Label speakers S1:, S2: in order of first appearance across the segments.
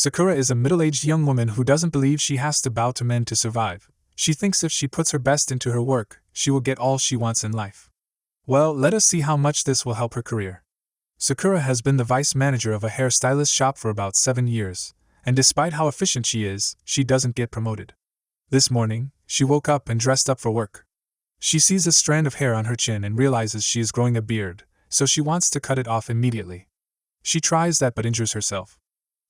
S1: Sakura is a middle-aged young woman who doesn't believe she has to bow to men to survive. She thinks if she puts her best into her work, she will get all she wants in life. Well, let us see how much this will help her career. Sakura has been the vice manager of a hairstylist shop for about 7 years, and despite how efficient she is, she doesn't get promoted. This morning, she woke up and dressed up for work. She sees a strand of hair on her chin and realizes she is growing a beard, so she wants to cut it off immediately. She tries that but injures herself.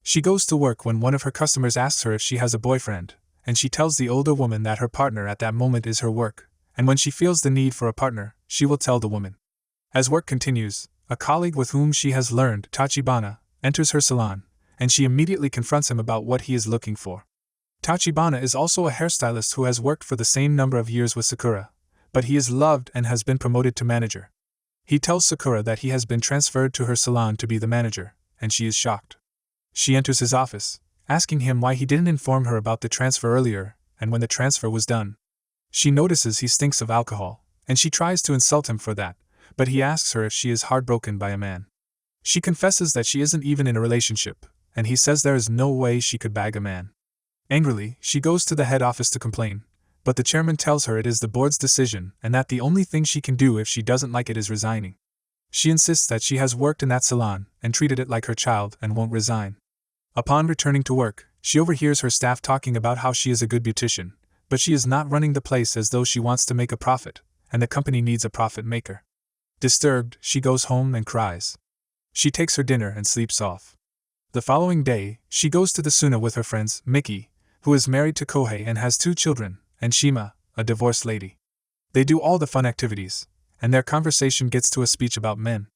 S1: She goes to work when one of her customers asks her if she has a boyfriend, and she tells the older woman that her partner at that moment is her work, and when she feels the need for a partner, she will tell the woman. As work continues, a colleague with whom she has learned Tachibana enters her salon, and she immediately confronts him about what he is looking for. Tachibana is also a hairstylist who has worked for the same number of years with Sakura, but he is loved and has been promoted to manager. He tells Sakura that he has been transferred to her salon to be the manager, and she is shocked. She enters his office, asking him why he didn't inform her about the transfer earlier, and when the transfer was done. She notices he stinks of alcohol, and she tries to insult him for that, but he asks her if she is heartbroken by a man. She confesses that she isn't even in a relationship, and he says there is no way she could bag a man. Angrily, she goes to the head office to complain, but the chairman tells her it is the board's decision and that the only thing she can do if she doesn't like it is resigning. She insists that she has worked in that salon and treated it like her child and won't resign. Upon returning to work, she overhears her staff talking about how she is a good beautician, but she is not running the place as though she wants to make a profit, and the company needs a profit maker. Disturbed, she goes home and cries. She takes her dinner and sleeps off. The following day, she goes to the sauna with her friends, Miki, who is married to Kohei and has 2 children, and Shima, a divorced lady. They do all the fun activities, and their conversation gets to a speech about men.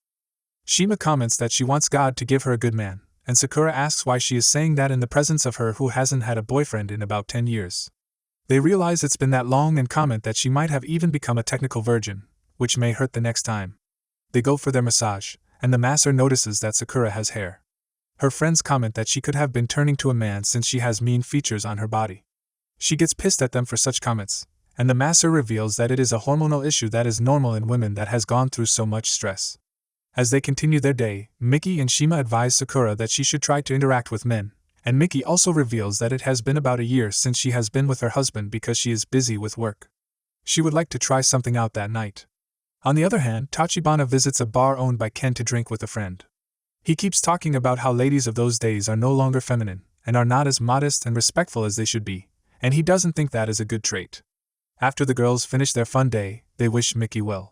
S1: Shima comments that she wants God to give her a good man, and Sakura asks why she is saying that in the presence of her who hasn't had a boyfriend in about 10 years. They realize it's been that long and comment that she might have even become a technical virgin, which may hurt the next time. They go for their massage, and the masser notices that Sakura has hair. Her friends comment that she could have been turning to a man since she has mean features on her body. She gets pissed at them for such comments, and the masser reveals that it is a hormonal issue that is normal in women that has gone through so much stress. As they continue their day, Miki and Shima advise Sakura that she should try to interact with men, and Miki also reveals that it has been about a year since she has been with her husband because she is busy with work. She would like to try something out that night. On the other hand, Tachibana visits a bar owned by Ken to drink with a friend. He keeps talking about how ladies of those days are no longer feminine, and are not as modest and respectful as they should be, and he doesn't think that is a good trait. After the girls finish their fun day, they wish Miki well.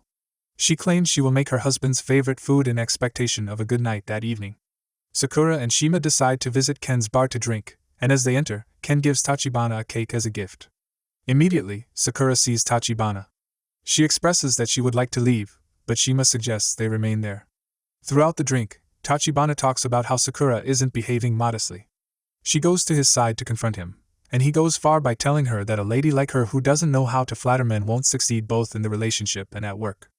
S1: She claims she will make her husband's favorite food in expectation of a good night that evening. Sakura and Shima decide to visit Ken's bar to drink, and as they enter, Ken gives Tachibana a cake as a gift. Immediately, Sakura sees Tachibana. She expresses that she would like to leave, but Shima suggests they remain there. Throughout the drink, Tachibana talks about how Sakura isn't behaving modestly. She goes to his side to confront him, and he goes far by telling her that a lady like her who doesn't know how to flatter men won't succeed both in the relationship and at work.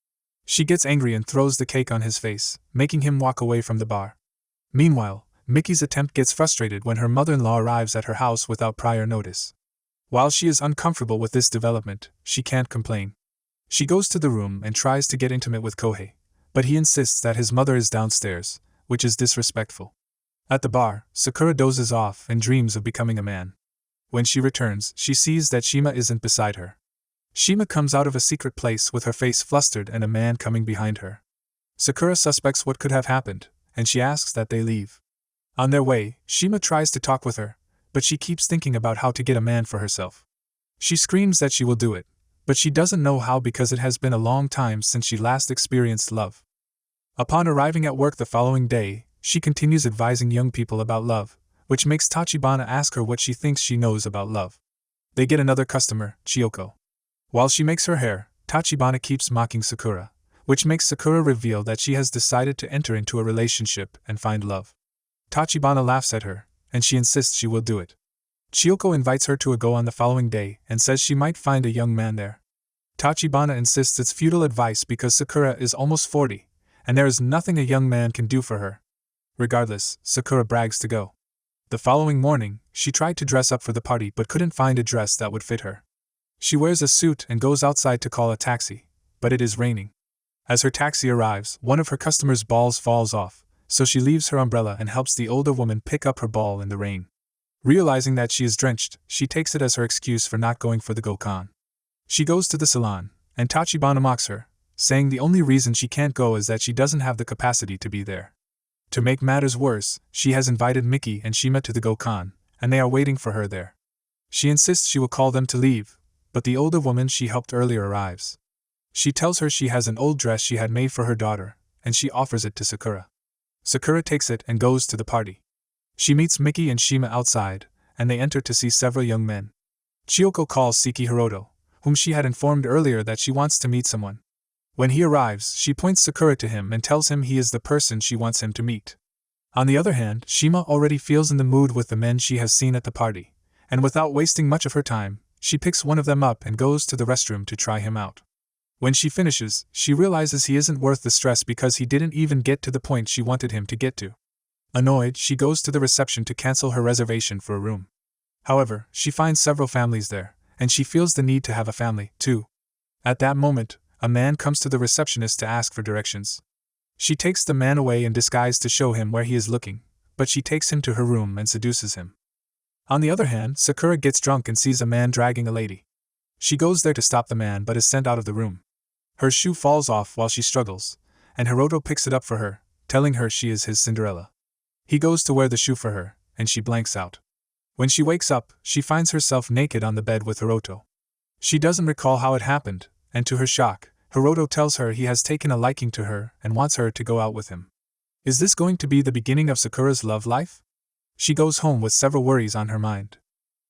S1: She gets angry and throws the cake on his face, making him walk away from the bar. Meanwhile, Miki's attempt gets frustrated when her mother-in-law arrives at her house without prior notice. While she is uncomfortable with this development, she can't complain. She goes to the room and tries to get intimate with Kohei, but he insists that his mother is downstairs, which is disrespectful. At the bar, Sakura dozes off and dreams of becoming a man. When she returns, she sees that Shima isn't beside her. Shima comes out of a secret place with her face flustered and a man coming behind her. Sakura suspects what could have happened, and she asks that they leave. On their way, Shima tries to talk with her, but she keeps thinking about how to get a man for herself. She screams that she will do it, but she doesn't know how because it has been a long time since she last experienced love. Upon arriving at work the following day, she continues advising young people about love, which makes Tachibana ask her what she thinks she knows about love. They get another customer, Chiyoko. While she makes her hair, Tachibana keeps mocking Sakura, which makes Sakura reveal that she has decided to enter into a relationship and find love. Tachibana laughs at her, and she insists she will do it. Chiyoko invites her to a go on the following day and says she might find a young man there. Tachibana insists it's futile advice because Sakura is almost 40, and there is nothing a young man can do for her. Regardless, Sakura brags to go. The following morning, she tried to dress up for the party but couldn't find a dress that would fit her. She wears a suit and goes outside to call a taxi, but it is raining. As her taxi arrives, one of her customers' balls falls off, so she leaves her umbrella and helps the older woman pick up her ball in the rain. Realizing that she is drenched, she takes it as her excuse for not going for the Gokhan. She goes to the salon, and Tachibana mocks her, saying the only reason she can't go is that she doesn't have the capacity to be there. To make matters worse, she has invited Miki and Shima to the Gokhan, and they are waiting for her there. She insists she will call them to leave, but the older woman she helped earlier arrives. She tells her she has an old dress she had made for her daughter, and she offers it to Sakura. Sakura takes it and goes to the party. She meets Miki and Shima outside, and they enter to see several young men. Chiyoko calls Seki Hiroto, whom she had informed earlier that she wants to meet someone. When he arrives, she points Sakura to him and tells him he is the person she wants him to meet. On the other hand, Shima already feels in the mood with the men she has seen at the party, and without wasting much of her time, she picks one of them up and goes to the restroom to try him out. When she finishes, she realizes he isn't worth the stress because he didn't even get to the point she wanted him to get to. Annoyed, she goes to the reception to cancel her reservation for a room. However, she finds several families there, and she feels the need to have a family, too. At that moment, a man comes to the receptionist to ask for directions. She takes the man away in disguise to show him where he is looking, but she takes him to her room and seduces him. On the other hand, Sakura gets drunk and sees a man dragging a lady. She goes there to stop the man but is sent out of the room. Her shoe falls off while she struggles, and Hiroto picks it up for her, telling her she is his Cinderella. He goes to wear the shoe for her, and she blanks out. When she wakes up, she finds herself naked on the bed with Hiroto. She doesn't recall how it happened, and to her shock, Hiroto tells her he has taken a liking to her and wants her to go out with him. Is this going to be the beginning of Sakura's love life? She goes home with several worries on her mind.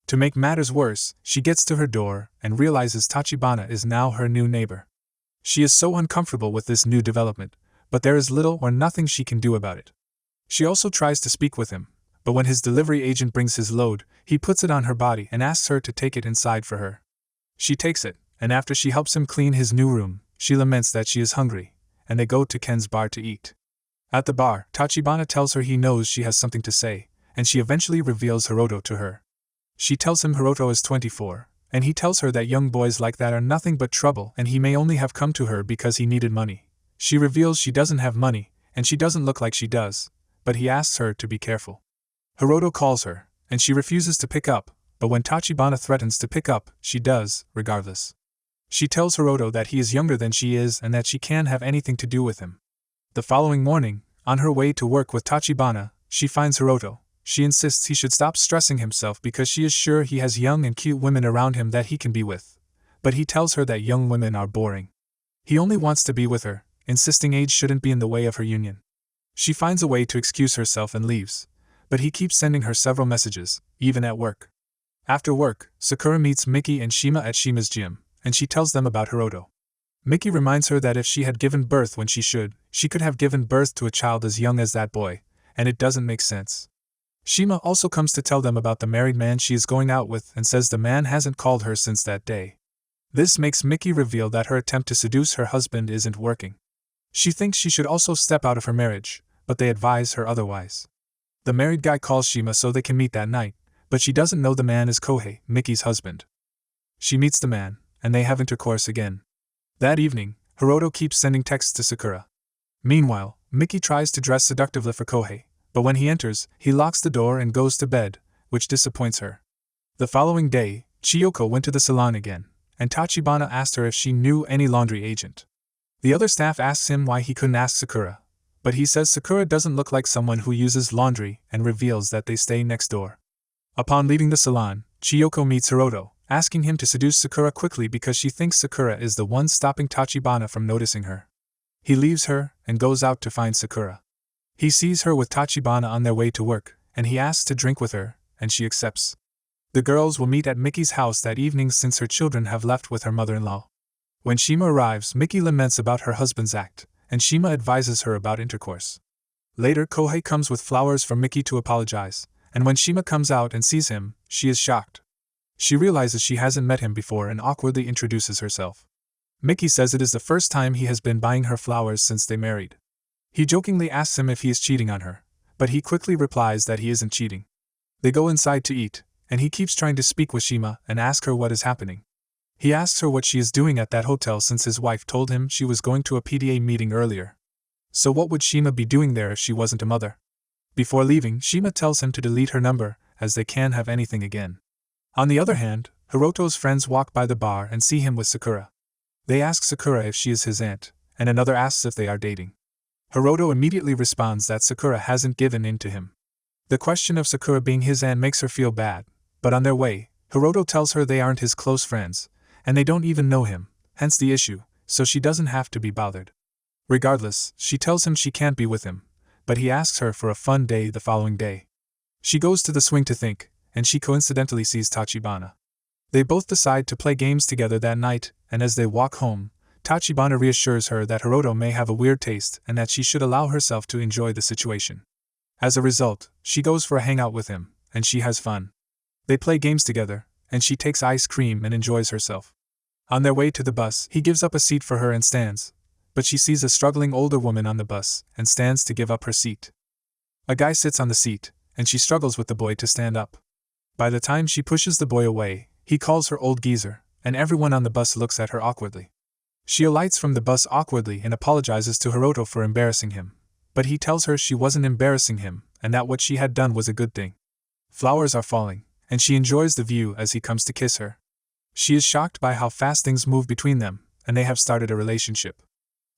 S1: To make matters worse, she gets to her door and realizes Tachibana is now her new neighbor. She is so uncomfortable with this new development, but there is little or nothing she can do about it. She also tries to speak with him, but when his delivery agent brings his load, he puts it on her body and asks her to take it inside for her. She takes it, and after she helps him clean his new room, she laments that she is hungry, and they go to Ken's bar to eat. At the bar, Tachibana tells her he knows she has something to say, and she eventually reveals Hiroto to her. She tells him Hiroto is 24, and he tells her that young boys like that are nothing but trouble and he may only have come to her because he needed money. She reveals she doesn't have money, and she doesn't look like she does, but he asks her to be careful. Hiroto calls her, and she refuses to pick up, but when Tachibana threatens to pick up, she does, regardless. She tells Hiroto that he is younger than she is and that she can't have anything to do with him. The following morning, on her way to work with Tachibana, she finds Hiroto. She insists he should stop stressing himself because she is sure he has young and cute women around him that he can be with. But he tells her that young women are boring. He only wants to be with her, insisting age shouldn't be in the way of her union. She finds a way to excuse herself and leaves, but he keeps sending her several messages, even at work. After work, Sakura meets Miki and Shima at Shima's gym, and she tells them about Hiroto. Miki reminds her that if she had given birth when she could have given birth to a child as young as that boy, and it doesn't make sense. Shima also comes to tell them about the married man she is going out with and says the man hasn't called her since that day. This makes Miki reveal that her attempt to seduce her husband isn't working. She thinks she should also step out of her marriage, but they advise her otherwise. The married guy calls Shima so they can meet that night, but she doesn't know the man is Kohei, Miki's husband. She meets the man, and they have intercourse again. That evening, Hiroto keeps sending texts to Sakura. Meanwhile, Miki tries to dress seductively for Kohei, but when he enters, he locks the door and goes to bed, which disappoints her. The following day, Chiyoko went to the salon again, and Tachibana asked her if she knew any laundry agent. The other staff asks him why he couldn't ask Sakura, but he says Sakura doesn't look like someone who uses laundry and reveals that they stay next door. Upon leaving the salon, Chiyoko meets Hiroto, asking him to seduce Sakura quickly because she thinks Sakura is the one stopping Tachibana from noticing her. He leaves her and goes out to find Sakura. He sees her with Tachibana on their way to work, and he asks to drink with her, and she accepts. The girls will meet at Miki's house that evening since her children have left with her mother-in-law. When Shima arrives, Miki laments about her husband's act, and Shima advises her about intercourse. Later, Kohei comes with flowers for Miki to apologize, and when Shima comes out and sees him, she is shocked. She realizes she hasn't met him before and awkwardly introduces herself. Miki says it is the first time he has been buying her flowers since they married. He jokingly asks him if he is cheating on her, but he quickly replies that he isn't cheating. They go inside to eat, and he keeps trying to speak with Shima and ask her what is happening. He asks her what she is doing at that hotel since his wife told him she was going to a PTA meeting earlier. So what would Shima be doing there if she wasn't a mother? Before leaving, Shima tells him to delete her number, as they can't have anything again. On the other hand, Hiroto's friends walk by the bar and see him with Sakura. They ask Sakura if she is his aunt, and another asks if they are dating. Hiroto immediately responds that Sakura hasn't given in to him. The question of Sakura being his aunt makes her feel bad, but on their way, Hiroto tells her they aren't his close friends, and they don't even know him, hence the issue, so she doesn't have to be bothered. Regardless, she tells him she can't be with him, but he asks her for a fun day the following day. She goes to the swing to think, and she coincidentally sees Tachibana. They both decide to play games together that night, and as they walk home, Tachibana reassures her that Hiroto may have a weird taste and that she should allow herself to enjoy the situation. As a result, she goes for a hangout with him, and she has fun. They play games together, and she takes ice cream and enjoys herself. On their way to the bus, he gives up a seat for her and stands, but she sees a struggling older woman on the bus and stands to give up her seat. A guy sits on the seat, and she struggles with the boy to stand up. By the time she pushes the boy away, he calls her old geezer, and everyone on the bus looks at her awkwardly. She alights from the bus awkwardly and apologizes to Hiroto for embarrassing him, but he tells her she wasn't embarrassing him and that what she had done was a good thing. Flowers are falling, and she enjoys the view as he comes to kiss her. She is shocked by how fast things move between them, and they have started a relationship.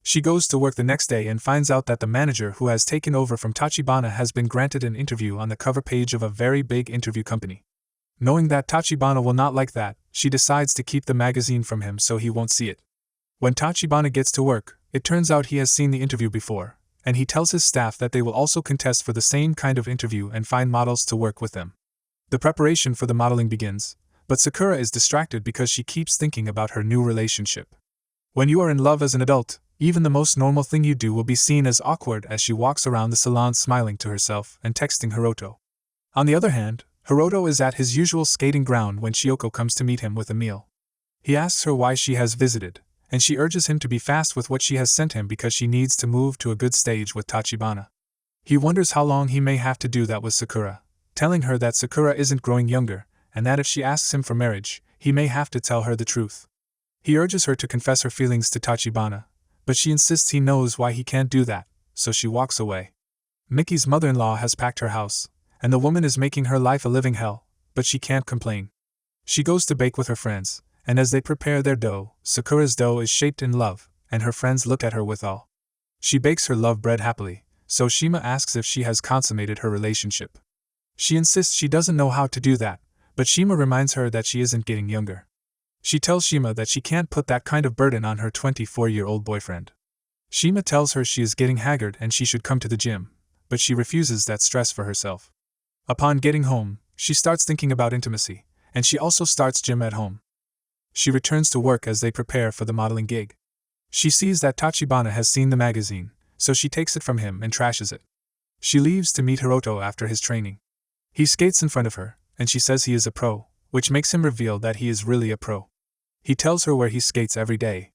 S1: She goes to work the next day and finds out that the manager who has taken over from Tachibana has been granted an interview on the cover page of a very big interview company. Knowing that Tachibana will not like that, she decides to keep the magazine from him so he won't see it. When Tachibana gets to work, it turns out he has seen the interview before, and he tells his staff that they will also contest for the same kind of interview and find models to work with them. The preparation for the modeling begins, but Sakura is distracted because she keeps thinking about her new relationship. When you are in love as an adult, even the most normal thing you do will be seen as awkward as she walks around the salon smiling to herself and texting Hiroto. On the other hand, Hiroto is at his usual skating ground when Shioko comes to meet him with a meal. He asks her why she has visited, and she urges him to be fast with what she has sent him because she needs to move to a good stage with Tachibana. He wonders how long he may have to do that with Sakura, telling her that Sakura isn't growing younger, and that if she asks him for marriage, he may have to tell her the truth. He urges her to confess her feelings to Tachibana, but she insists he knows why he can't do that, so she walks away. Miki's mother-in-law has packed her house, and the woman is making her life a living hell, but she can't complain. She goes to bake with her friends, and as they prepare their dough, Sakura's dough is shaped in love, and her friends look at her with awe. She bakes her love bread happily, so Shima asks if she has consummated her relationship. She insists she doesn't know how to do that, but Shima reminds her that she isn't getting younger. She tells Shima that she can't put that kind of burden on her 24-year-old boyfriend. Shima tells her she is getting haggard and she should come to the gym, but she refuses that stress for herself. Upon getting home, she starts thinking about intimacy, and she also starts gym at home. She returns to work as they prepare for the modeling gig. She sees that Tachibana has seen the magazine, so she takes it from him and trashes it. She leaves to meet Hiroto after his training. He skates in front of her, and she says he is a pro, which makes him reveal that he is really a pro. He tells her where he skates every day.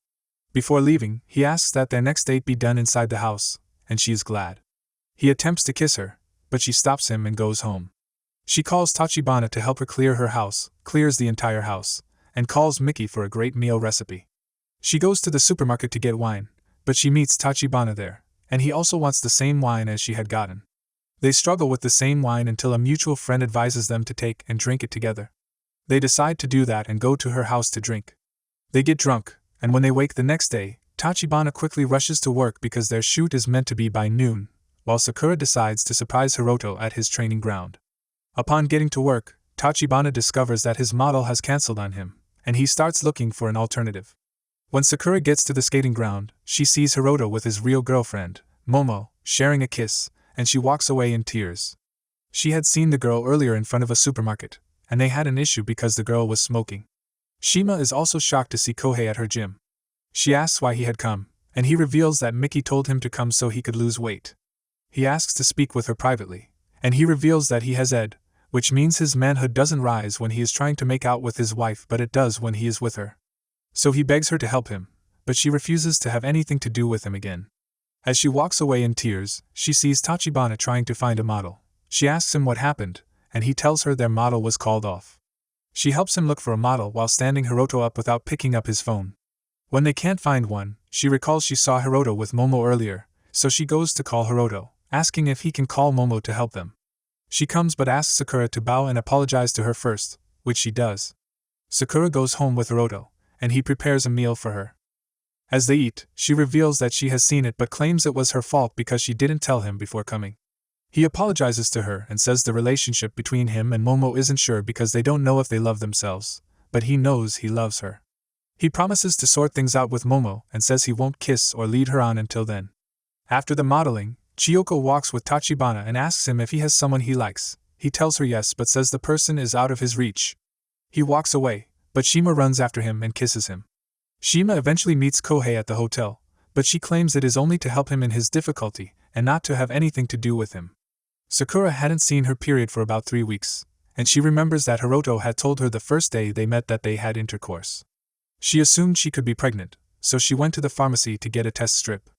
S1: Before leaving, he asks that their next date be done inside the house, and she is glad. He attempts to kiss her, but she stops him and goes home. She calls Tachibana to help her clear her house, clears the entire house, and calls Miki for a great meal recipe. She goes to the supermarket to get wine, but she meets Tachibana there, and he also wants the same wine as she had gotten. They struggle with the same wine until a mutual friend advises them to take and drink it together. They decide to do that and go to her house to drink. They get drunk, and when they wake the next day, Tachibana quickly rushes to work because their shoot is meant to be by noon, while Sakura decides to surprise Hiroto at his training ground. Upon getting to work, Tachibana discovers that his model has cancelled on him, and he starts looking for an alternative. When Sakura gets to the skating ground, she sees Hiroto with his real girlfriend, Momo, sharing a kiss, and she walks away in tears. She had seen the girl earlier in front of a supermarket, and they had an issue because the girl was smoking. Shima is also shocked to see Kohei at her gym. She asks why he had come, and he reveals that Miki told him to come so he could lose weight. He asks to speak with her privately, and he reveals that he has ED, which means his manhood doesn't rise when he is trying to make out with his wife, but it does when he is with her. So he begs her to help him, but she refuses to have anything to do with him again. As she walks away in tears, she sees Tachibana trying to find a model. She asks him what happened, and he tells her their model was called off. She helps him look for a model while standing Hiroto up without picking up his phone. When they can't find one, she recalls she saw Hiroto with Momo earlier, so she goes to call Hiroto, asking if he can call Momo to help them. She comes but asks Sakura to bow and apologize to her first, which she does. Sakura goes home with Hiroto, and he prepares a meal for her. As they eat, she reveals that she has seen it but claims it was her fault because she didn't tell him before coming. He apologizes to her and says the relationship between him and Momo isn't sure because they don't know if they love themselves, but he knows he loves her. He promises to sort things out with Momo and says he won't kiss or lead her on until then. After the modeling, Chiyoko walks with Tachibana and asks him if he has someone he likes. He tells her yes but says the person is out of his reach. He walks away, but Shima runs after him and kisses him. Shima eventually meets Kohei at the hotel, but she claims it is only to help him in his difficulty and not to have anything to do with him. Sakura hadn't seen her period for about 3 weeks, and she remembers that Hiroto had told her the first day they met that they had intercourse. She assumed she could be pregnant, so she went to the pharmacy to get a test strip.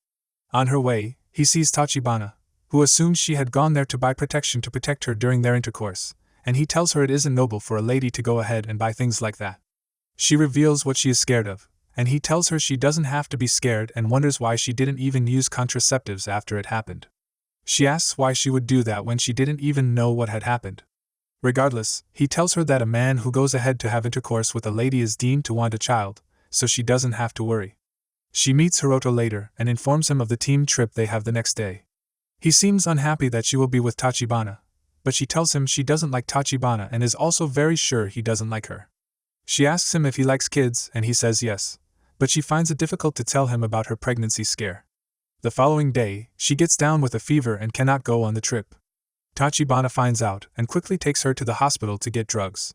S1: On her way, he sees Tachibana, who assumes she had gone there to buy protection to protect her during their intercourse, and he tells her it isn't noble for a lady to go ahead and buy things like that. She reveals what she is scared of, and he tells her she doesn't have to be scared and wonders why she didn't even use contraceptives after it happened. She asks why she would do that when she didn't even know what had happened. Regardless, he tells her that a man who goes ahead to have intercourse with a lady is deemed to want a child, so she doesn't have to worry. She meets Hiroto later and informs him of the team trip they have the next day. He seems unhappy that she will be with Tachibana, but she tells him she doesn't like Tachibana and is also very sure he doesn't like her. She asks him if he likes kids and he says yes, but she finds it difficult to tell him about her pregnancy scare. The following day, she gets down with a fever and cannot go on the trip. Tachibana finds out and quickly takes her to the hospital to get drugs.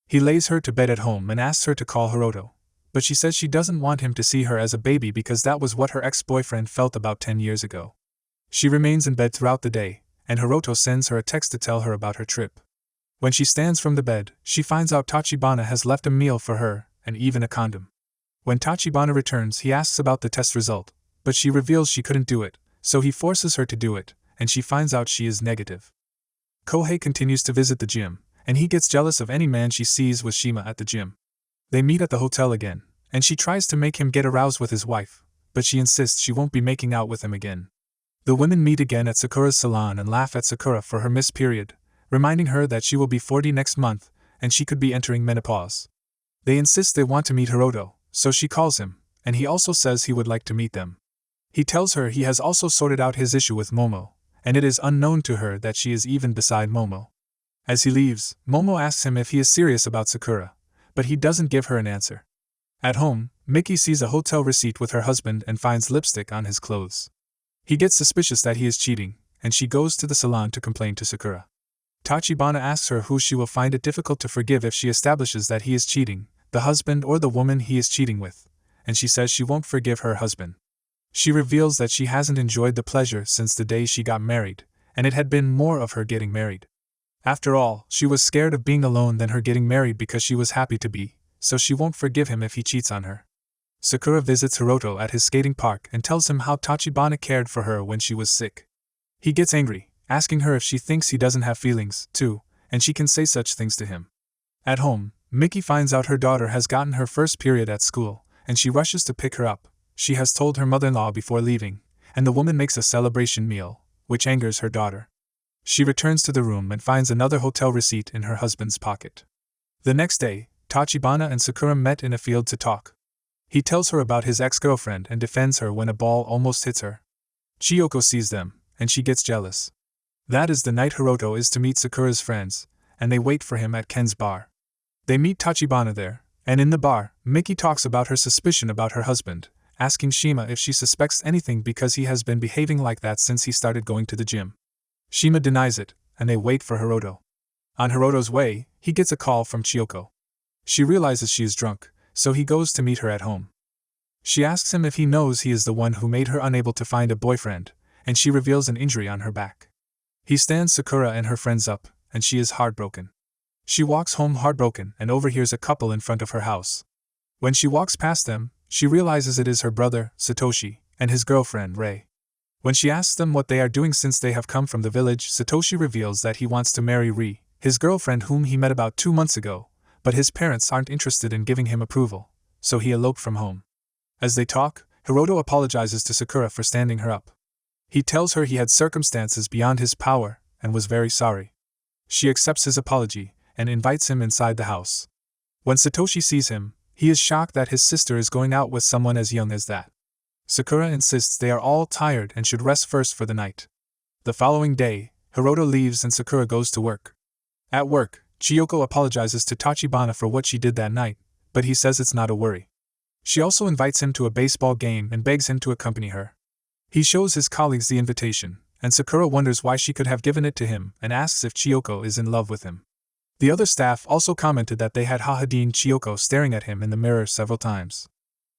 S1: He lays her to bed at home and asks her to call Hiroto, but she says she doesn't want him to see her as a baby because that was what her ex-boyfriend felt about 10 years ago. She remains in bed throughout the day, and Hiroto sends her a text to tell her about her trip. When she stands from the bed, she finds out Tachibana has left a meal for her, and even a condom. When Tachibana returns, he asks about the test result, but she reveals she couldn't do it, so he forces her to do it, and she finds out she is negative. Kohei continues to visit the gym, and he gets jealous of any man she sees with Shima at the gym. They meet at the hotel again, and she tries to make him get aroused with his wife, but she insists she won't be making out with him again. The women meet again at Sakura's salon and laugh at Sakura for her missed period, reminding her that she will be 40 next month, and she could be entering menopause. They insist they want to meet Hiroto, so she calls him, and he also says he would like to meet them. He tells her he has also sorted out his issue with Momo, and it is unknown to her that she is even beside Momo. As he leaves, Momo asks him if he is serious about Sakura, but he doesn't give her an answer. At home, Miki sees a hotel receipt with her husband and finds lipstick on his clothes. He gets suspicious that he is cheating, and she goes to the salon to complain to Sakura. Tachibana asks her who she will find it difficult to forgive if she establishes that he is cheating, the husband or the woman he is cheating with, and she says she won't forgive her husband. She reveals that she hasn't enjoyed the pleasure since the day she got married, and it had been more of her getting married. After all, she was scared of being alone than her getting married because she was happy to be, so she won't forgive him if he cheats on her. Sakura visits Hiroto at his skating park and tells him how Tachibana cared for her when she was sick. He gets angry, asking her if she thinks he doesn't have feelings, too, and she can say such things to him. At home, Miki finds out her daughter has gotten her first period at school, and she rushes to pick her up. She has told her mother-in-law before leaving, and the woman makes a celebration meal, which angers her daughter. She returns to the room and finds another hotel receipt in her husband's pocket. The next day, Tachibana and Sakura met in a field to talk. He tells her about his ex-girlfriend and defends her when a ball almost hits her. Chiyoko sees them, and she gets jealous. That is the night Hiroto is to meet Sakura's friends, and they wait for him at Ken's bar. They meet Tachibana there, and in the bar, Miki talks about her suspicion about her husband, asking Shima if she suspects anything because he has been behaving like that since he started going to the gym. Shima denies it, and they wait for Hiroto. On Hiroto's way, he gets a call from Chiyoko. She realizes she is drunk, so he goes to meet her at home. She asks him if he knows he is the one who made her unable to find a boyfriend, and she reveals an injury on her back. He stands Sakura and her friends up, and she is heartbroken. She walks home heartbroken and overhears a couple in front of her house. When she walks past them, she realizes it is her brother, Satoshi, and his girlfriend, Rei. When she asks them what they are doing since they have come from the village, Satoshi reveals that he wants to marry Ri, his girlfriend whom he met about 2 months ago, but his parents aren't interested in giving him approval, so he eloped from home. As they talk, Hiroto apologizes to Sakura for standing her up. He tells her he had circumstances beyond his power, and was very sorry. She accepts his apology and invites him inside the house. When Satoshi sees him, he is shocked that his sister is going out with someone as young as that. Sakura insists they are all tired and should rest first for the night. The following day, Hiroto leaves and Sakura goes to work. At work, Chiyoko apologizes to Tachibana for what she did that night, but he says it's not a worry. She also invites him to a baseball game and begs him to accompany her. He shows his colleagues the invitation, and Sakura wonders why she could have given it to him and asks if Chiyoko is in love with him. The other staff also commented that they had Hahadin Chiyoko staring at him in the mirror several times.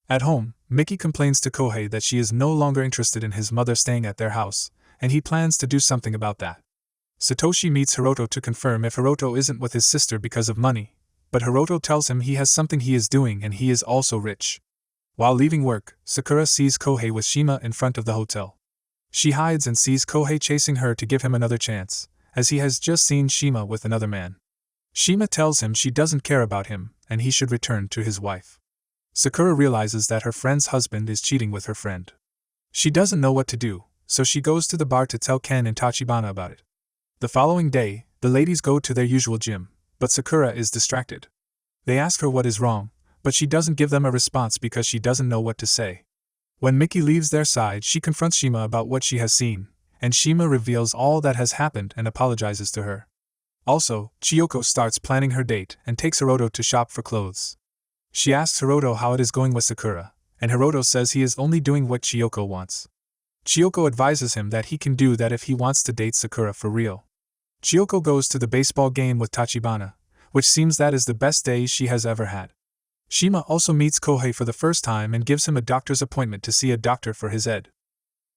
S1: At home, Miki complains to Kohei that she is no longer interested in his mother staying at their house, and he plans to do something about that. Satoshi meets Hiroto to confirm if Hiroto isn't with his sister because of money, but Hiroto tells him he has something he is doing and he is also rich. While leaving work, Sakura sees Kohei with Shima in front of the hotel. She hides and sees Kohei chasing her to give him another chance, as he has just seen Shima with another man. Shima tells him she doesn't care about him and he should return to his wife. Sakura realizes that her friend's husband is cheating with her friend. She doesn't know what to do, so she goes to the bar to tell Ken and Tachibana about it. The following day, the ladies go to their usual gym, but Sakura is distracted. They ask her what is wrong, but she doesn't give them a response because she doesn't know what to say. When Miki leaves their side, she confronts Shima about what she has seen, and Shima reveals all that has happened and apologizes to her. Also, Chiyoko starts planning her date and takes Hiroto to shop for clothes. She asks Hiroto how it is going with Sakura, and Hiroto says he is only doing what Chiyoko wants. Chiyoko advises him that he can do that if he wants to date Sakura for real. Chiyoko goes to the baseball game with Tachibana, which seems that is the best day she has ever had. Shima also meets Kohei for the first time and gives him a doctor's appointment to see a doctor for his head.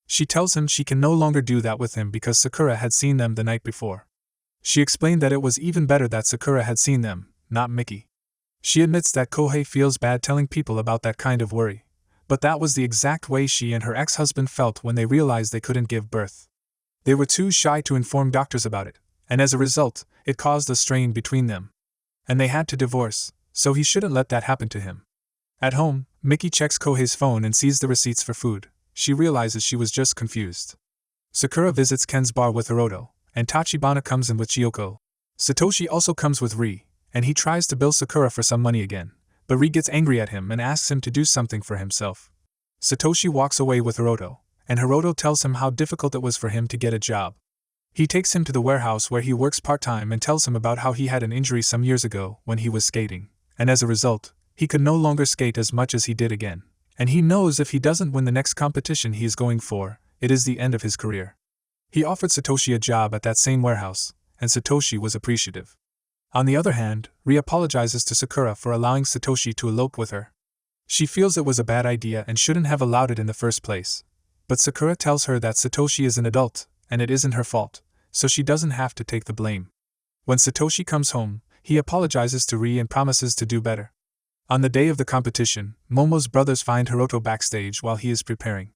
S1: She tells him she can no longer do that with him because Sakura had seen them the night before. She explained that it was even better that Sakura had seen them, not Miki. She admits that Kohei feels bad telling people about that kind of worry, but that was the exact way she and her ex-husband felt when they realized they couldn't give birth. They were too shy to inform doctors about it, and as a result, it caused a strain between them. And they had to divorce, so he shouldn't let that happen to him. At home, Miki checks Kohei's phone and sees the receipts for food. She realizes she was just confused. Sakura visits Ken's bar with Hiroto, and Tachibana comes in with Chiyoko. Satoshi also comes with Ri, and he tries to bill Sakura for some money again, but Ri gets angry at him and asks him to do something for himself. Satoshi walks away with Hiroto, and Hiroto tells him how difficult it was for him to get a job. He takes him to the warehouse where he works part-time and tells him about how he had an injury some years ago when he was skating, and as a result, he could no longer skate as much as he did again, and he knows if he doesn't win the next competition he is going for, it is the end of his career. He offered Satoshi a job at that same warehouse, and Satoshi was appreciative. On the other hand, Ri apologizes to Sakura for allowing Satoshi to elope with her. She feels it was a bad idea and shouldn't have allowed it in the first place, but Sakura tells her that Satoshi is an adult, and it isn't her fault, so she doesn't have to take the blame. When Satoshi comes home, he apologizes to Ri and promises to do better. On the day of the competition, Momo's brothers find Hiroto backstage while he is preparing.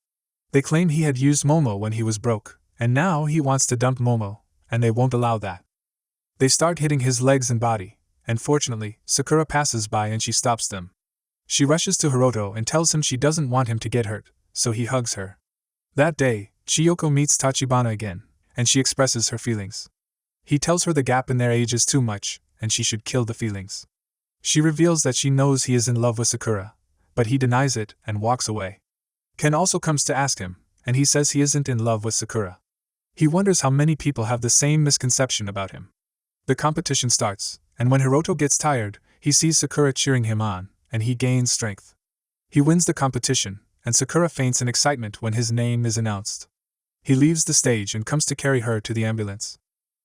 S1: They claim he had used Momo when he was broke, and now he wants to dump Momo, and they won't allow that. They start hitting his legs and body, and fortunately, Sakura passes by and she stops them. She rushes to Hiroto and tells him she doesn't want him to get hurt, so he hugs her. That day, Chiyoko meets Tachibana again, and she expresses her feelings. He tells her the gap in their age is too much, and she should kill the feelings. She reveals that she knows he is in love with Sakura, but he denies it and walks away. Ken also comes to ask him, and he says he isn't in love with Sakura. He wonders how many people have the same misconception about him. The competition starts, and when Hiroto gets tired, he sees Sakura cheering him on, and he gains strength. He wins the competition, and Sakura faints in excitement when his name is announced. He leaves the stage and comes to carry her to the ambulance.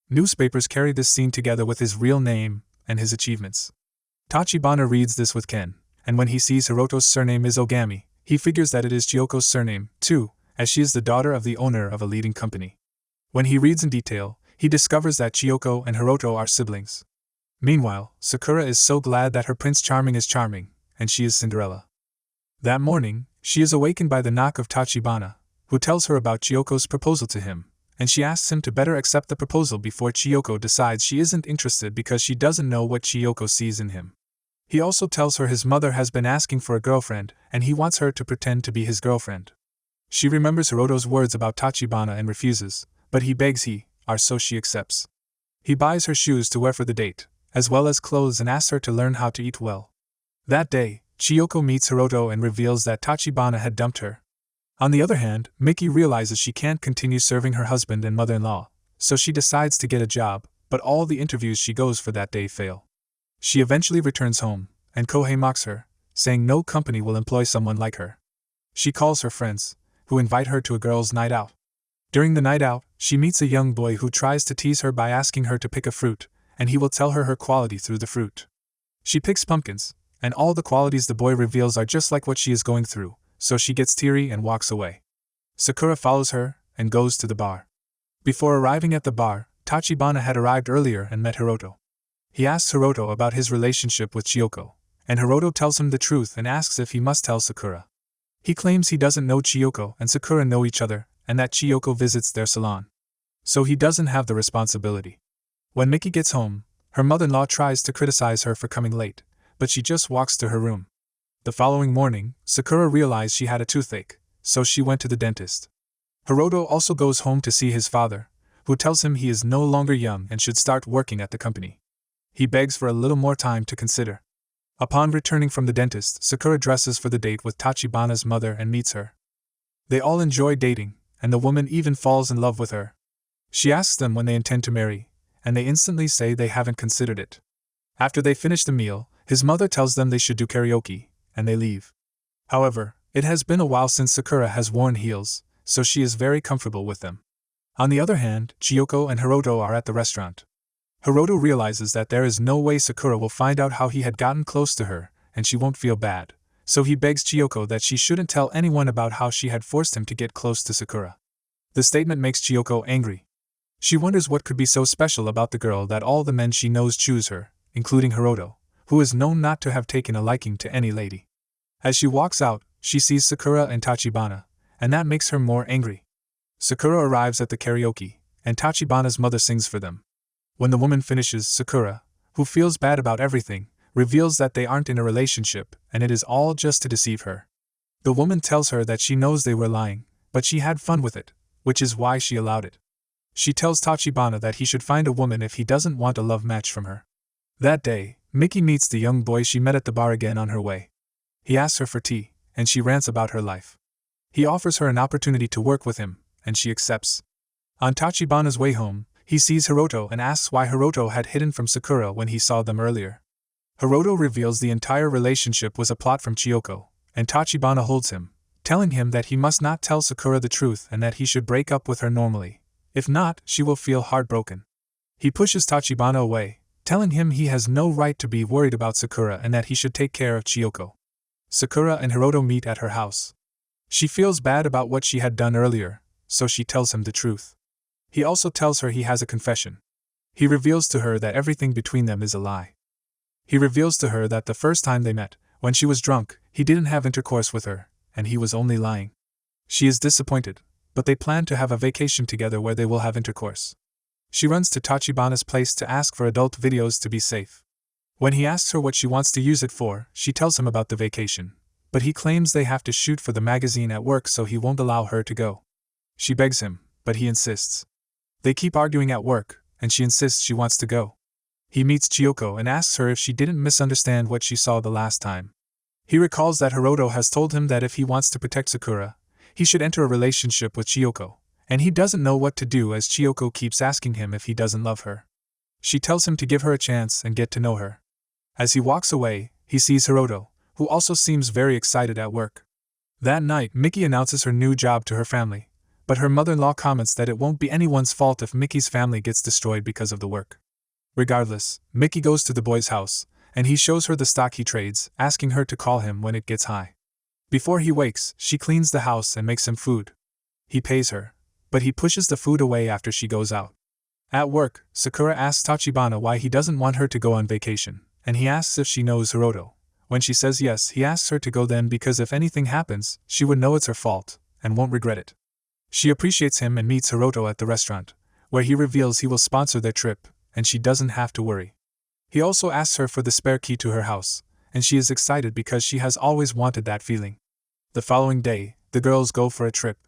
S1: Newspapers carry this scene together with his real name and his achievements. Tachibana reads this with Ken, and when he sees Hiroto's surname is Ogami, he figures that it is Chiyoko's surname, too, as she is the daughter of the owner of a leading company. When he reads in detail, he discovers that Chiyoko and Hiroto are siblings. Meanwhile, Sakura is so glad that her Prince Charming is charming, and she is Cinderella. That morning, she is awakened by the knock of Tachibana, who tells her about Chiyoko's proposal to him, and she asks him to better accept the proposal before Chiyoko decides she isn't interested because she doesn't know what Chiyoko sees in him. He also tells her his mother has been asking for a girlfriend, and he wants her to pretend to be his girlfriend. She remembers Hiroto's words about Tachibana and refuses, but he begs so she accepts. He buys her shoes to wear for the date, as well as clothes, and asks her to learn how to eat well. That day, Chiyoko meets Hiroto and reveals that Tachibana had dumped her. On the other hand, Miki realizes she can't continue serving her husband and mother-in-law, so she decides to get a job, but all the interviews she goes for that day fail. She eventually returns home, and Kohei mocks her, saying no company will employ someone like her. She calls her friends, who invite her to a girls' night out. During the night out, she meets a young boy who tries to tease her by asking her to pick a fruit, and he will tell her quality through the fruit. She picks pumpkins, and all the qualities the boy reveals are just like what she is going through, so she gets teary and walks away. Sakura follows her, and goes to the bar. Before arriving at the bar, Tachibana had arrived earlier and met Hiroto. He asks Hiroto about his relationship with Chiyoko, and Hiroto tells him the truth and asks if he must tell Sakura. He claims he doesn't know Chiyoko and Sakura know each other, and that Chiyoko visits their salon. So he doesn't have the responsibility. When Miki gets home, her mother-in-law tries to criticize her for coming late, but she just walks to her room. The following morning, Sakura realized she had a toothache, so she went to the dentist. Hiroto also goes home to see his father, who tells him he is no longer young and should start working at the company. He begs for a little more time to consider. Upon returning from the dentist, Sakura dresses for the date with Tachibana's mother and meets her. They all enjoy dating, and the woman even falls in love with her. She asks them when they intend to marry, and they instantly say they haven't considered it. After they finish the meal, his mother tells them they should do karaoke, and they leave. However, it has been a while since Sakura has worn heels, so she is very comfortable with them. On the other hand, Chiyoko and Hiroto are at the restaurant. Hiroto realizes that there is no way Sakura will find out how he had gotten close to her, and she won't feel bad, so he begs Chiyoko that she shouldn't tell anyone about how she had forced him to get close to Sakura. The statement makes Chiyoko angry. She wonders what could be so special about the girl that all the men she knows choose her, including Hiroto, who is known not to have taken a liking to any lady. As she walks out, she sees Sakura and Tachibana, and that makes her more angry. Sakura arrives at the karaoke, and Tachibana's mother sings for them. When the woman finishes, Sakura, who feels bad about everything, reveals that they aren't in a relationship, and it is all just to deceive her. The woman tells her that she knows they were lying, but she had fun with it, which is why she allowed it. She tells Tachibana that he should find a woman if he doesn't want a love match from her. That day, Miki meets the young boy she met at the bar again on her way. He asks her for tea, and she rants about her life. He offers her an opportunity to work with him, and she accepts. On Tachibana's way home, he sees Hiroto and asks why Hiroto had hidden from Sakura when he saw them earlier. Hiroto reveals the entire relationship was a plot from Chiyoko, and Tachibana holds him, telling him that he must not tell Sakura the truth and that he should break up with her normally. If not, she will feel heartbroken. He pushes Tachibana away, telling him he has no right to be worried about Sakura and that he should take care of Chiyoko. Sakura and Hiroto meet at her house. She feels bad about what she had done earlier, so she tells him the truth. He also tells her he has a confession. He reveals to her that everything between them is a lie. He reveals to her that the first time they met, when she was drunk, he didn't have intercourse with her, and he was only lying. She is disappointed, but they plan to have a vacation together where they will have intercourse. She runs to Tachibana's place to ask for adult videos to be safe. When he asks her what she wants to use it for, she tells him about the vacation, but he claims they have to shoot for the magazine at work so he won't allow her to go. She begs him, but he insists. They keep arguing at work, and she insists she wants to go. He meets Chiyoko and asks her if she didn't misunderstand what she saw the last time. He recalls that Hiroto has told him that if he wants to protect Sakura, he should enter a relationship with Chiyoko, and he doesn't know what to do as Chiyoko keeps asking him if he doesn't love her. She tells him to give her a chance and get to know her. As he walks away, he sees Hiroto, who also seems very excited at work. That night, Miki announces her new job to her family, but her mother-in-law comments that it won't be anyone's fault if Miki's family gets destroyed because of the work. Regardless, Miki goes to the boy's house, and he shows her the stock he trades, asking her to call him when it gets high. Before he wakes, she cleans the house and makes him food. He pays her, but he pushes the food away after she goes out. At work, Sakura asks Tachibana why he doesn't want her to go on vacation, and he asks if she knows Hiroto. When she says yes, he asks her to go then because if anything happens, she would know it's her fault, and won't regret it. She appreciates him and meets Hiroto at the restaurant, where he reveals he will sponsor their trip, and she doesn't have to worry. He also asks her for the spare key to her house, and she is excited because she has always wanted that feeling. The following day, the girls go for a trip.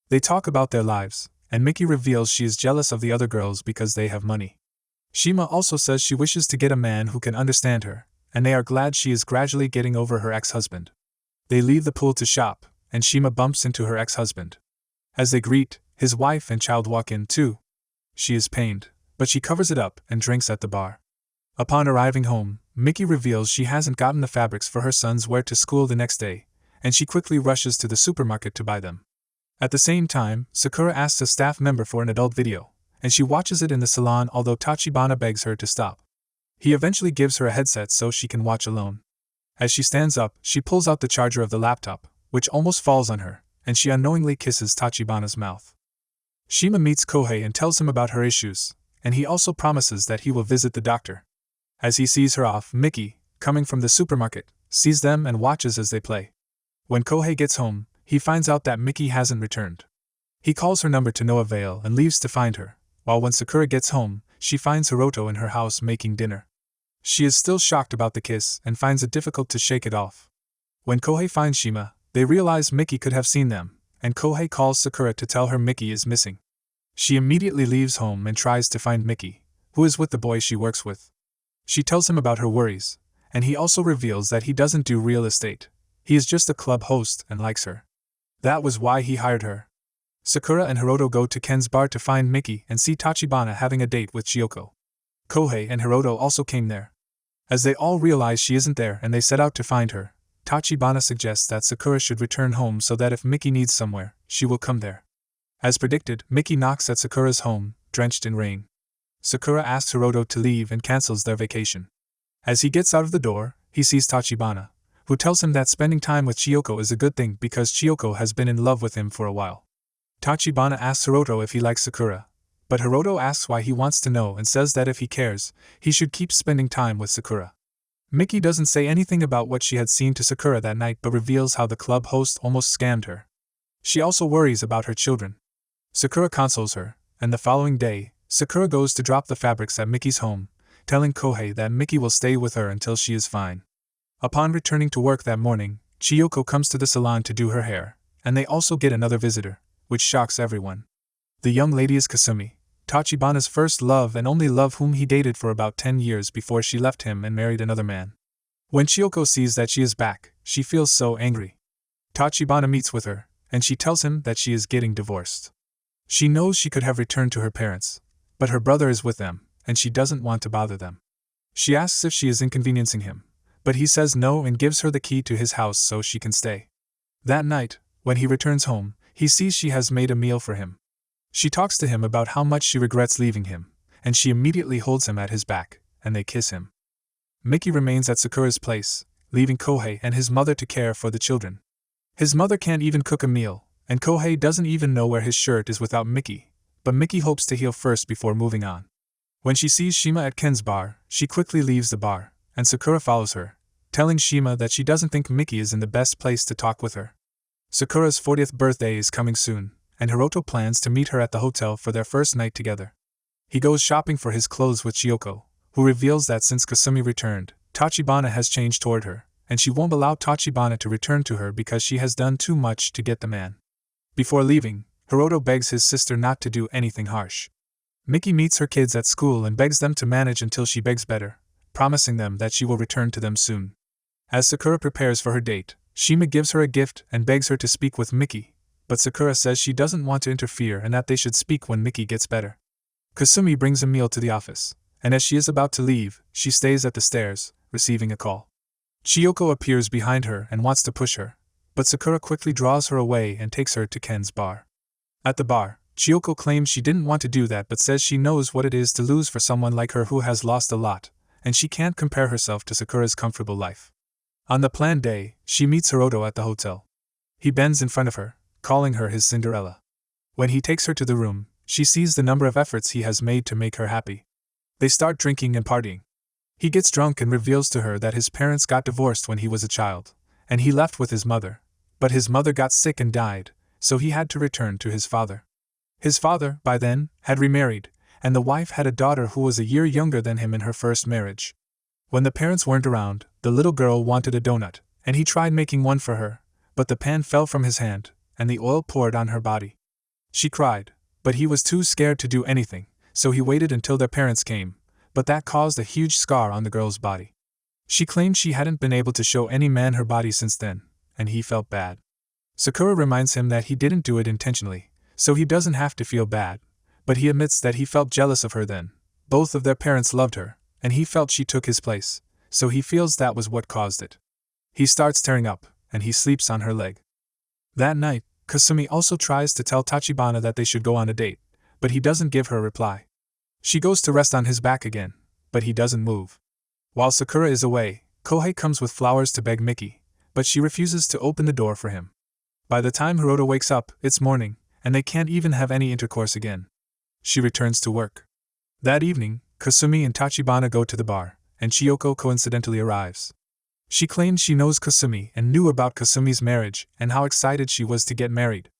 S1: They talk about their lives, and Miki reveals she is jealous of the other girls because they have money. Shima also says she wishes to get a man who can understand her, and they are glad she is gradually getting over her ex-husband. They leave the pool to shop, and Shima bumps into her ex-husband. As they greet, his wife and child walk in too. She is pained, but she covers it up and drinks at the bar. Upon arriving home, Miki reveals she hasn't gotten the fabrics for her son's wear to school the next day, and she quickly rushes to the supermarket to buy them. At the same time, Sakura asks a staff member for an adult video, and she watches it in the salon although Tachibana begs her to stop. He eventually gives her a headset so she can watch alone. As she stands up, she pulls out the charger of the laptop, which almost falls on her, and she unknowingly kisses Tachibana's mouth. Shima meets Kohei and tells him about her issues, and he also promises that he will visit the doctor. As he sees her off, Miki, coming from the supermarket, sees them and watches as they play. When Kohei gets home, he finds out that Miki hasn't returned. He calls her number to no avail and leaves to find her, while when Sakura gets home, she finds Hiroto in her house making dinner. She is still shocked about the kiss and finds it difficult to shake it off. When Kohei finds Shima, they realize Miki could have seen them, and Kohei calls Sakura to tell her Miki is missing. She immediately leaves home and tries to find Miki, who is with the boy she works with. She tells him about her worries, and he also reveals that he doesn't do real estate. He is just a club host and likes her. That was why he hired her. Sakura and Hiroto go to Ken's bar to find Miki and see Tachibana having a date with Chiyoko. Kohei and Hiroto also came there. As they all realize she isn't there and they set out to find her, Tachibana suggests that Sakura should return home so that if Miki needs somewhere, she will come there. As predicted, Miki knocks at Sakura's home, drenched in rain. Sakura asks Hiroto to leave and cancels their vacation. As he gets out of the door, he sees Tachibana, who tells him that spending time with Chiyoko is a good thing because Chiyoko has been in love with him for a while. Tachibana asks Hiroto if he likes Sakura, but Hiroto asks why he wants to know and says that if he cares, he should keep spending time with Sakura. Miki doesn't say anything about what she had seen to Sakura that night but reveals how the club host almost scammed her. She also worries about her children. Sakura consoles her, and the following day, Sakura goes to drop the fabrics at Miki's home, telling Kohei that Miki will stay with her until she is fine. Upon returning to work that morning, Chiyoko comes to the salon to do her hair, and they also get another visitor, which shocks everyone. The young lady is Kasumi, Tachibana's first love and only love whom he dated for about 10 years before she left him and married another man. When Chiyoko sees that she is back, she feels so angry. Tachibana meets with her, and she tells him that she is getting divorced. She knows she could have returned to her parents, but her brother is with them, and she doesn't want to bother them. She asks if she is inconveniencing him, but he says no and gives her the key to his house so she can stay. That night, when he returns home, he sees she has made a meal for him. She talks to him about how much she regrets leaving him, and she immediately holds him at his back, and they kiss him. Miki remains at Sakura's place, leaving Kohei and his mother to care for the children. His mother can't even cook a meal, and Kohei doesn't even know where his shirt is without Miki, but Miki hopes to heal first before moving on. When she sees Shima at Ken's bar, she quickly leaves the bar, and Sakura follows her, telling Shima that she doesn't think Miki is in the best place to talk with her. Sakura's 40th birthday is coming soon, and Hiroto plans to meet her at the hotel for their first night together. He goes shopping for his clothes with Chiyoko, who reveals that since Kasumi returned, Tachibana has changed toward her, and she won't allow Tachibana to return to her because she has done too much to get the man. Before leaving, Hiroto begs his sister not to do anything harsh. Miki meets her kids at school and begs them to manage until she begs better, promising them that she will return to them soon. As Sakura prepares for her date, Shima gives her a gift and begs her to speak with Miki, but Sakura says she doesn't want to interfere and that they should speak when Miki gets better. Kasumi brings a meal to the office, and as she is about to leave, she stays at the stairs, receiving a call. Chiyoko appears behind her and wants to push her, but Sakura quickly draws her away and takes her to Ken's bar. At the bar, Chiyoko claims she didn't want to do that but says she knows what it is to lose for someone like her who has lost a lot, and she can't compare herself to Sakura's comfortable life. On the planned day, she meets Hiroto at the hotel. He bends in front of her, calling her his Cinderella. When he takes her to the room, she sees the number of efforts he has made to make her happy. They start drinking and partying. He gets drunk and reveals to her that his parents got divorced when he was a child, and he left with his mother, but his mother got sick and died, so he had to return to his father. His father, by then, had remarried, and the wife had a daughter who was a year younger than him in her first marriage. When the parents weren't around, the little girl wanted a donut, and he tried making one for her, but the pan fell from his hand, and the oil poured on her body. She cried, but he was too scared to do anything, so he waited until their parents came, but that caused a huge scar on the girl's body. She claimed she hadn't been able to show any man her body since then, and he felt bad. Sakura reminds him that he didn't do it intentionally, so he doesn't have to feel bad, but he admits that he felt jealous of her then. Both of their parents loved her, and he felt she took his place, so he feels that was what caused it. He starts tearing up, and he sleeps on her leg. That night, Kasumi also tries to tell Tachibana that they should go on a date, but he doesn't give her a reply. She goes to rest on his back again, but he doesn't move. While Sakura is away, Kohei comes with flowers to beg Miki, but she refuses to open the door for him. By the time Hiroto wakes up, it's morning, and they can't even have any intercourse again. She returns to work. That evening, Kasumi and Tachibana go to the bar, and Chiyoko coincidentally arrives. She claims she knows Kasumi and knew about Kasumi's marriage and how excited she was to get married.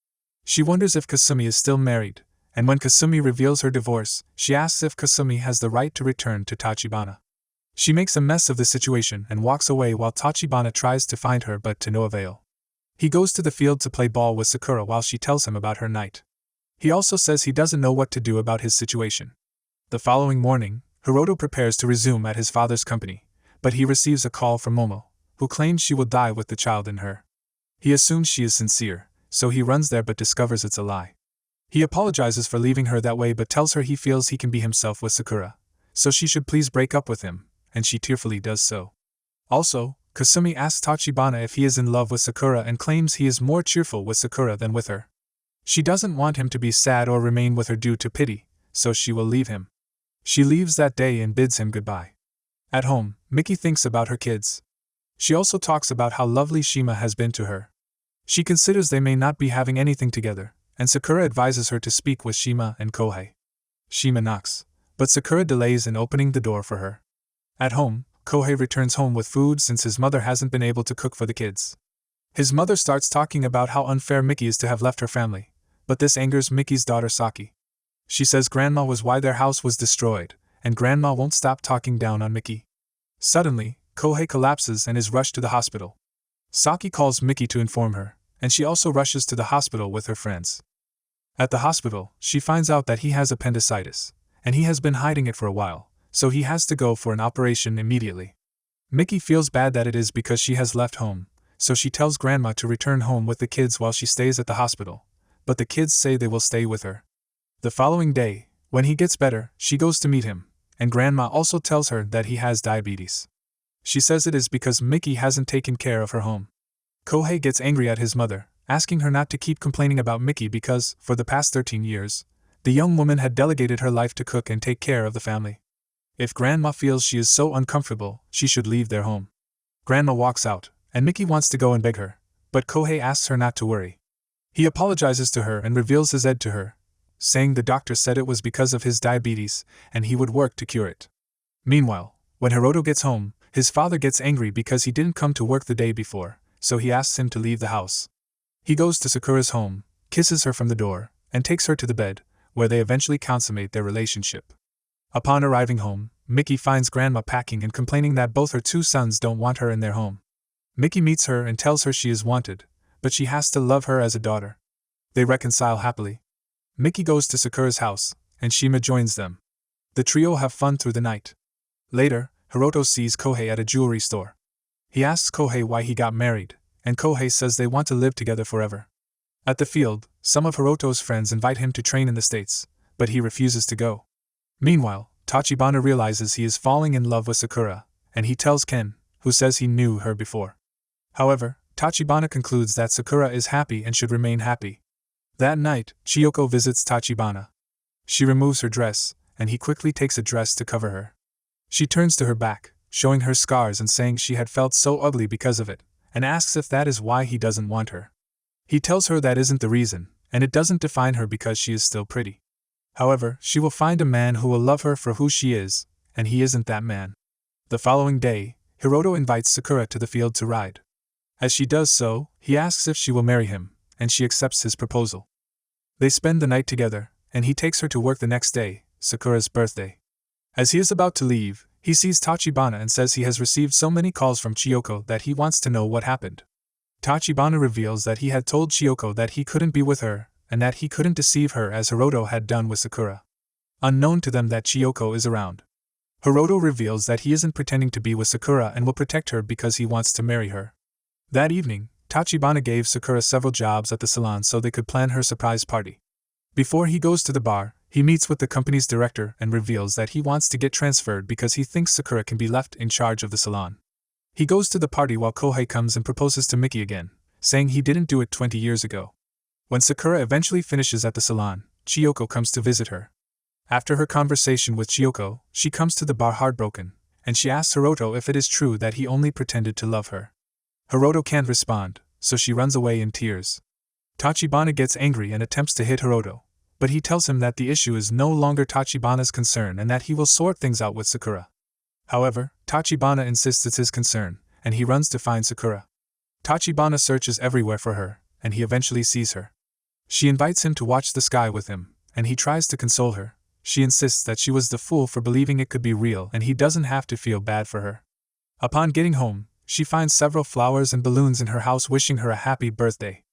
S1: She wonders if Kasumi is still married, and when Kasumi reveals her divorce, she asks if Kasumi has the right to return to Tachibana. She makes a mess of the situation and walks away while Tachibana tries to find her but to no avail. He goes to the field to play ball with Sakura while she tells him about her night. He also says he doesn't know what to do about his situation. The following morning, Hiroto prepares to resume at his father's company, but he receives a call from Momo, who claims she will die with the child in her. He assumes she is sincere, so he runs there but discovers it's a lie. He apologizes for leaving her that way but tells her he feels he can be himself with Sakura, so she should please break up with him, and she tearfully does so. Also, Kasumi asks Tachibana if he is in love with Sakura and claims he is more cheerful with Sakura than with her. She doesn't want him to be sad or remain with her due to pity, so she will leave him. She leaves that day and bids him goodbye. At home, Miki thinks about her kids. She also talks about how lovely Shima has been to her. She considers they may not be having anything together, and Sakura advises her to speak with Shima and Kohei. Shima knocks, but Sakura delays in opening the door for her. At home, Kohei returns home with food since his mother hasn't been able to cook for the kids. His mother starts talking about how unfair Miki is to have left her family, but this angers Miki's daughter Saki. She says Grandma was why their house was destroyed, and Grandma won't stop talking down on Miki. Suddenly, Kohei collapses and is rushed to the hospital. Saki calls Miki to inform her, and she also rushes to the hospital with her friends. At the hospital, she finds out that he has appendicitis, and he has been hiding it for a while, so he has to go for an operation immediately. Miki feels bad that it is because she has left home, so she tells Grandma to return home with the kids while she stays at the hospital, but the kids say they will stay with her. The following day, when he gets better, she goes to meet him, and Grandma also tells her that he has diabetes. She says it is because Miki hasn't taken care of her home. Kohei gets angry at his mother, asking her not to keep complaining about Miki because, for the past 13 years, the young woman had delegated her life to cook and take care of the family. If Grandma feels she is so uncomfortable, she should leave their home. Grandma walks out, and Miki wants to go and beg her, but Kohei asks her not to worry. He apologizes to her and reveals his ed to her, saying the doctor said it was because of his diabetes, and he would work to cure it. Meanwhile, when Hiroto gets home, his father gets angry because he didn't come to work the day before, so he asks him to leave the house. He goes to Sakura's home, kisses her from the door, and takes her to the bed, where they eventually consummate their relationship. Upon arriving home, Miki finds Grandma packing and complaining that both her two sons don't want her in their home. Miki meets her and tells her she is wanted, but she has to love her as a daughter. They reconcile happily. Miki goes to Sakura's house, and Shima joins them. The trio have fun through the night. Later, Hiroto sees Kohei at a jewelry store. He asks Kohei why he got married, and Kohei says they want to live together forever. At the field, some of Hiroto's friends invite him to train in the States, but he refuses to go. Meanwhile, Tachibana realizes he is falling in love with Sakura, and he tells Ken, who says he knew her before. However, Tachibana concludes that Sakura is happy and should remain happy. That night, Chiyoko visits Tachibana. She removes her dress, and he quickly takes a dress to cover her. She turns to her back, showing her scars and saying she had felt so ugly because of it, and asks if that is why he doesn't want her. He tells her that isn't the reason, and it doesn't define her because she is still pretty. However, she will find a man who will love her for who she is, and he isn't that man. The following day, Hiroto invites Sakura to the field to ride. As she does so, he asks if she will marry him, and she accepts his proposal. They spend the night together, and he takes her to work the next day, Sakura's birthday. As he is about to leave, he sees Tachibana and says he has received so many calls from Chiyoko that he wants to know what happened. Tachibana reveals that he had told Chiyoko that he couldn't be with her, and that he couldn't deceive her as Hiroto had done with Sakura. Unknown to them that Chiyoko is around. Hiroto reveals that he isn't pretending to be with Sakura and will protect her because he wants to marry her. That evening, Tachibana gave Sakura several jobs at the salon so they could plan her surprise party. Before he goes to the bar, he meets with the company's director and reveals that he wants to get transferred because he thinks Sakura can be left in charge of the salon. He goes to the party while Kohei comes and proposes to Miki again, saying he didn't do it 20 years ago. When Sakura eventually finishes at the salon, Chiyoko comes to visit her. After her conversation with Chiyoko, she comes to the bar heartbroken, and she asks Hiroto if it is true that he only pretended to love her. Hiroto can't respond, so she runs away in tears. Tachibana gets angry and attempts to hit Hiroto, but he tells him that the issue is no longer Tachibana's concern and that he will sort things out with Sakura. However, Tachibana insists it's his concern, and he runs to find Sakura. Tachibana searches everywhere for her, and he eventually sees her. She invites him to watch the sky with him, and he tries to console her. She insists that she was the fool for believing it could be real and he doesn't have to feel bad for her. Upon getting home, she finds several flowers and balloons in her house wishing her a happy birthday.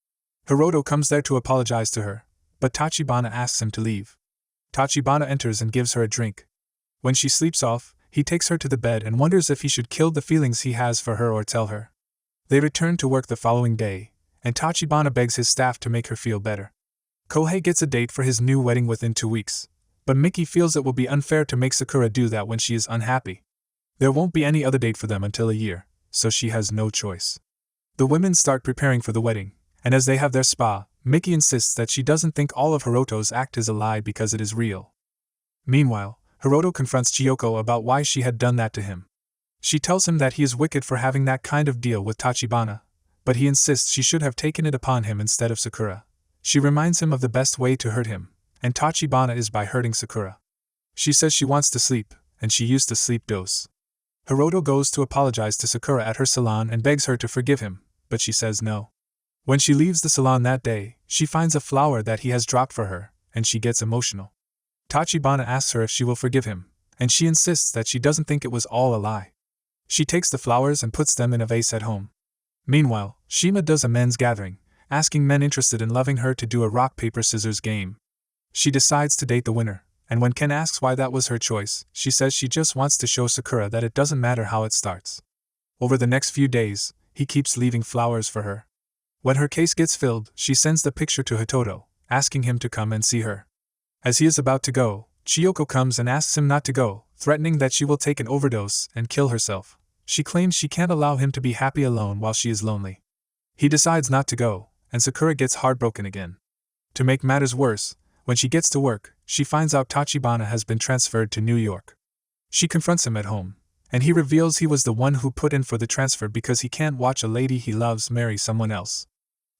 S1: Hiroto comes there to apologize to her, but Tachibana asks him to leave. Tachibana enters and gives her a drink. When she sleeps off, he takes her to the bed and wonders if he should kill the feelings he has for her or tell her. They return to work the following day, and Tachibana begs his staff to make her feel better. Kohei gets a date for his new wedding within 2 weeks, but Miki feels it will be unfair to make Sakura do that when she is unhappy. There won't be any other date for them until a year, so she has no choice. The women start preparing for the wedding, and as they have their spa, Miki insists that she doesn't think all of Hiroto's act is a lie because it is real. Meanwhile, Hiroto confronts Chiyoko about why she had done that to him. She tells him that he is wicked for having that kind of deal with Tachibana, but he insists she should have taken it upon him instead of Sakura. She reminds him of the best way to hurt him, and Tachibana is by hurting Sakura. She says she wants to sleep, and she used a sleep dose. Hiroto goes to apologize to Sakura at her salon and begs her to forgive him, but she says no. When she leaves the salon that day, she finds a flower that he has dropped for her, and she gets emotional. Tachibana asks her if she will forgive him, and she insists that she doesn't think it was all a lie. She takes the flowers and puts them in a vase at home. Meanwhile, Shima does a men's gathering, asking men interested in loving her to do a rock-paper-scissors game. She decides to date the winner, and when Ken asks why that was her choice, she says she just wants to show Sakura that it doesn't matter how it starts. Over the next few days, he keeps leaving flowers for her. When her case gets filled, she sends the picture to Hitoto, asking him to come and see her. As he is about to go, Chiyoko comes and asks him not to go, threatening that she will take an overdose and kill herself. She claims she can't allow him to be happy alone while she is lonely. He decides not to go, and Sakura gets heartbroken again. To make matters worse, when she gets to work, she finds out Tachibana has been transferred to New York. She confronts him at home, and he reveals he was the one who put in for the transfer because he can't watch a lady he loves marry someone else.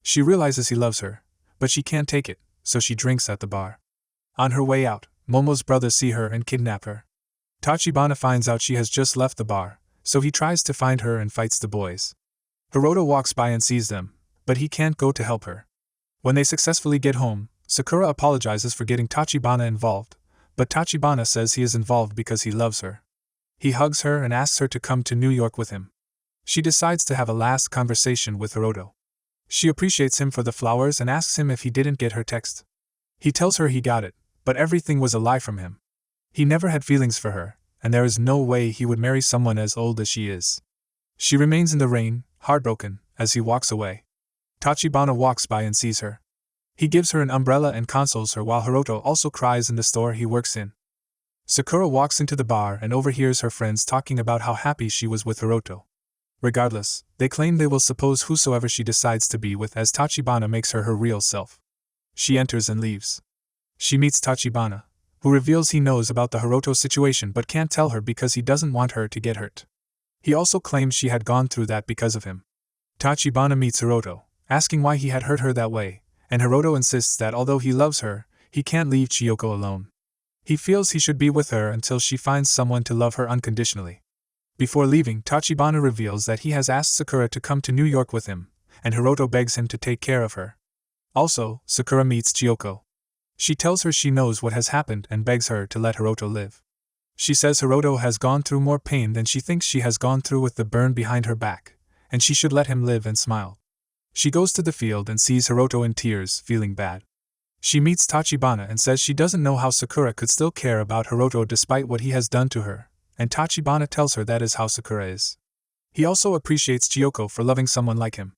S1: She realizes he loves her, but she can't take it, so she drinks at the bar. On her way out, Momo's brothers see her and kidnap her. Tachibana finds out she has just left the bar, so he tries to find her and fights the boys. Hiroto walks by and sees them, but he can't go to help her. When they successfully get home, Sakura apologizes for getting Tachibana involved, but Tachibana says he is involved because he loves her. He hugs her and asks her to come to New York with him. She decides to have a last conversation with Hiroto. She appreciates him for the flowers and asks him if he didn't get her text. He tells her he got it, but everything was a lie from him. He never had feelings for her, and there is no way he would marry someone as old as she is. She remains in the rain, heartbroken, as he walks away. Tachibana walks by and sees her. He gives her an umbrella and consoles her while Hiroto also cries in the store he works in. Sakura walks into the bar and overhears her friends talking about how happy she was with Hiroto. Regardless, they claim they will suppose whosoever she decides to be with as Tachibana makes her real self. She enters and leaves. She meets Tachibana, who reveals he knows about the Hiroto situation but can't tell her because he doesn't want her to get hurt. He also claims she had gone through that because of him. Tachibana meets Hiroto, asking why he had hurt her that way, and Hiroto insists that although he loves her, he can't leave Chiyoko alone. He feels he should be with her until she finds someone to love her unconditionally. Before leaving, Tachibana reveals that he has asked Sakura to come to New York with him, and Hiroto begs him to take care of her. Also, Sakura meets Chiyoko. She tells her she knows what has happened and begs her to let Hiroto live. She says Hiroto has gone through more pain than she thinks she has gone through with the burn behind her back, and she should let him live and smile. She goes to the field and sees Hiroto in tears, feeling bad. She meets Tachibana and says she doesn't know how Sakura could still care about Hiroto despite what he has done to her, and Tachibana tells her that is how Sakura is. He also appreciates Chiyoko for loving someone like him.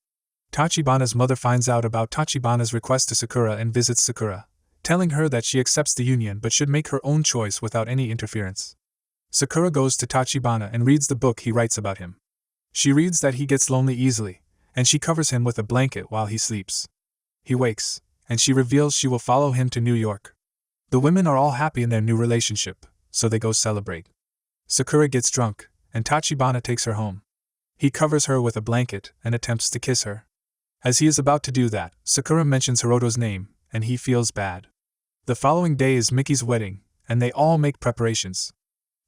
S1: Tachibana's mother finds out about Tachibana's request to Sakura and visits Sakura, telling her that she accepts the union but should make her own choice without any interference. Sakura goes to Tachibana and reads the book he writes about him. She reads that he gets lonely easily, and she covers him with a blanket while he sleeps. He wakes, and she reveals she will follow him to New York. The women are all happy in their new relationship, so they go celebrate. Sakura gets drunk, and Tachibana takes her home. He covers her with a blanket and attempts to kiss her. As he is about to do that, Sakura mentions Hiroto's name, and he feels bad. The following day is Miki's wedding, and they all make preparations.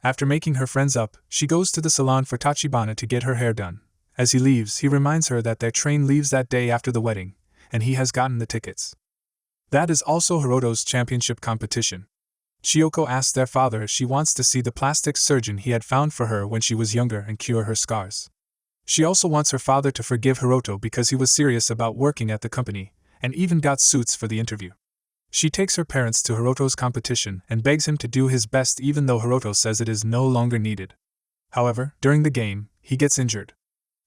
S1: After making her friends up, she goes to the salon for Tachibana to get her hair done. As he leaves, he reminds her that their train leaves that day after the wedding, and he has gotten the tickets. That is also Hiroto's championship competition. Chiyoko asks their father if she wants to see the plastic surgeon he had found for her when she was younger and cure her scars. She also wants her father to forgive Hiroto because he was serious about working at the company, and even got suits for the interview. She takes her parents to Hiroto's competition and begs him to do his best even though Hiroto says it is no longer needed. However, during the game, he gets injured.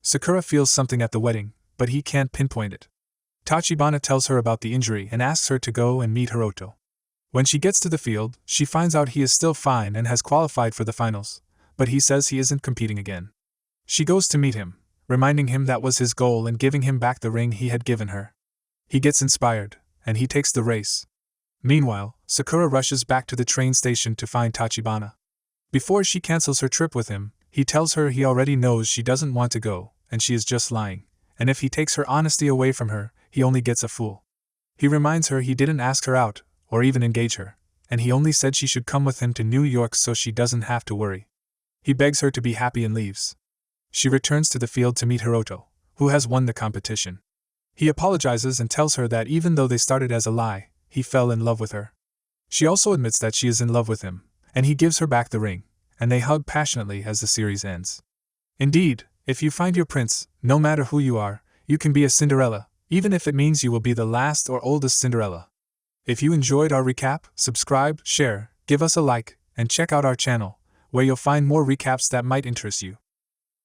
S1: Sakura feels something at the wedding, but he can't pinpoint it. Tachibana tells her about the injury and asks her to go and meet Hiroto. When she gets to the field, she finds out he is still fine and has qualified for the finals, but he says he isn't competing again. She goes to meet him, reminding him that was his goal and giving him back the ring he had given her. He gets inspired, and he takes the race. Meanwhile, Sakura rushes back to the train station to find Tachibana. Before she cancels her trip with him, he tells her he already knows she doesn't want to go, and she is just lying, and if he takes her honesty away from her, he only gets a fool. He reminds her he didn't ask her out, or even engage her, and he only said she should come with him to New York so she doesn't have to worry. He begs her to be happy and leaves. She returns to the field to meet Hiroto, who has won the competition. He apologizes and tells her that even though they started as a lie, he fell in love with her. She also admits that she is in love with him, and he gives her back the ring, and they hug passionately as the series ends. Indeed, if you find your prince, no matter who you are, you can be a Cinderella, even if it means you will be the last or oldest Cinderella. If you enjoyed our recap, subscribe, share, give us a like, and check out our channel, where you'll find more recaps that might interest you.